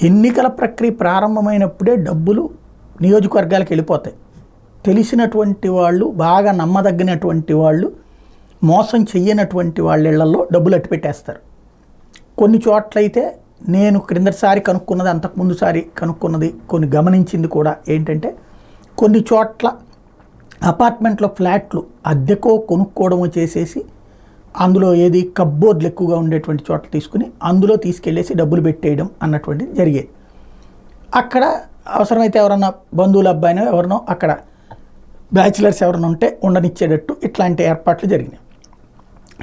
ఎన్నికల ప్రక్రియ ప్రారంభమైనప్పుడే డబ్బులు నియోజకవర్గాలకు వెళ్ళిపోతాయి. తెలిసినటువంటి వాళ్ళు, బాగా నమ్మదగినటువంటి వాళ్ళు, మోసం చెయ్యనటువంటి వాళ్ళ ఇళ్లలో డబ్బులు అట్టు పెట్టేస్తారు. కొన్ని చోట్లయితే నేను క్రిందటిసారి కనుక్కున్నది, అంతకుముందుసారి కనుక్కున్నది, కొన్ని గమనించింది కూడా ఏంటంటే, కొన్ని చోట్ల అపార్ట్మెంట్లో ఫ్లాట్లు అద్దెకో కొనుక్కోవడమో చేసేసి అందులో ఏది కబ్బోర్డ్లు ఎక్కువగా ఉండేటువంటి చోట్ల తీసుకుని అందులో తీసుకెళ్ళేసి డబ్బులు పెట్టేయడం అన్నటువంటిది జరిగేది. అక్కడ అవసరమైతే ఎవరన్నా బంధువుల అబ్బాయినో ఎవరినో అక్కడ బ్యాచిలర్స్ ఎవరైనా ఉంటే ఉండనిచ్చేటట్టు ఇట్లాంటి ఏర్పాట్లు జరిగినాయి.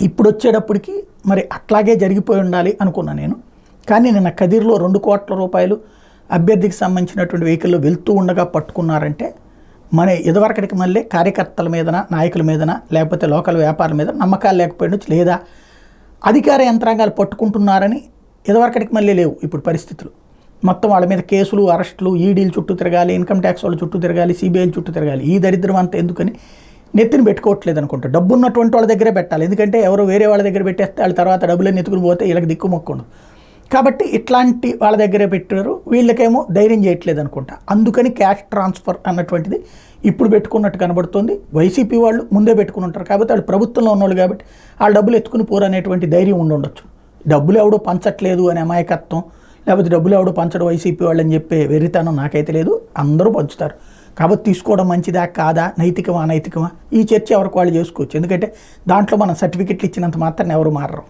ఇప్పుడు వచ్చేటప్పటికి మరి అట్లాగే జరిగిపోయి ఉండాలి అనుకున్నా నేను. కానీ నిన్న కదిర్లో 2 కోట్ల రూపాయలు అభ్యర్థికి సంబంధించినటువంటి వెహికల్లో వెళ్తూ ఉండగా పట్టుకున్నారంటే మన ఇదివరకటికి మళ్ళీ కార్యకర్తల మీదన, నాయకుల మీదన, లేకపోతే లోకల్ వ్యాపారుల మీద నమ్మకాలు లేకపోయిండొచ్చు, లేదా అధికార యంత్రాంగాలు పట్టుకుంటున్నారని ఇదివరకటికి మళ్ళీ లేవు ఇప్పుడు పరిస్థితులు. మొత్తం వాళ్ళ మీద కేసులు, అరెస్టులు, ఈడీలు చుట్టూ తిరగాలి, ఇన్కమ్ ట్యాక్స్ వాళ్ళు చుట్టూ తిరగాలి, సిబిఐల చుట్టూ తిరగాలి. ఈ దరిద్రం అంతా ఎందుకని నెత్తిని పెట్టుకోవట్లేదు అనుకుంటా. డబ్బు ఉన్నటువంటి వాళ్ళ దగ్గరే పెట్టాలి. ఎందుకంటే ఎవరు వేరే వాళ్ళ దగ్గర పెట్టేస్తే వాళ్ళ తర్వాత డబ్బులన్నీ ఎత్తుకుని పోతే వీళ్ళకి దిక్కుమొక్కుండు. కాబట్టి ఇట్లాంటి వాళ్ళ దగ్గరే పెట్టారు. వీళ్ళకేమో ధైర్యం చేయట్లేదు అనుకుంటా. అందుకని క్యాష్ ట్రాన్స్ఫర్ అన్నటువంటిది ఇప్పుడు పెట్టుకున్నట్టు కనబడుతుంది. వైసీపీ వాళ్ళు ముందే పెట్టుకుని ఉంటారు కాబట్టి వాళ్ళు ప్రభుత్వంలో ఉన్నవాళ్ళు కాబట్టి వాళ్ళు డబ్బులు ఎత్తుకుని పోరు అనేటువంటి ధైర్యం ఉండొచ్చు. డబ్బులు ఎవడో పంచట్లేదు అనే అమాయకత్వం, లేకపోతే డబ్బులు ఎవడో పంచడం వైసీపీ వాళ్ళు అని చెప్పే వెర్రితనం నాకైతే లేదు. అందరూ పంచుతారు. కాబట్టి తీసుకోవడం మంచిదా కాదా, నైతికమా అనైతికమా, ఈ చర్చ ఎవరికి వాళ్ళు చేసుకోవచ్చు. ఎందుకంటే దాంట్లో మనం సర్టిఫికెట్లు ఇచ్చినంత మాత్రం ఎవరు మారరు.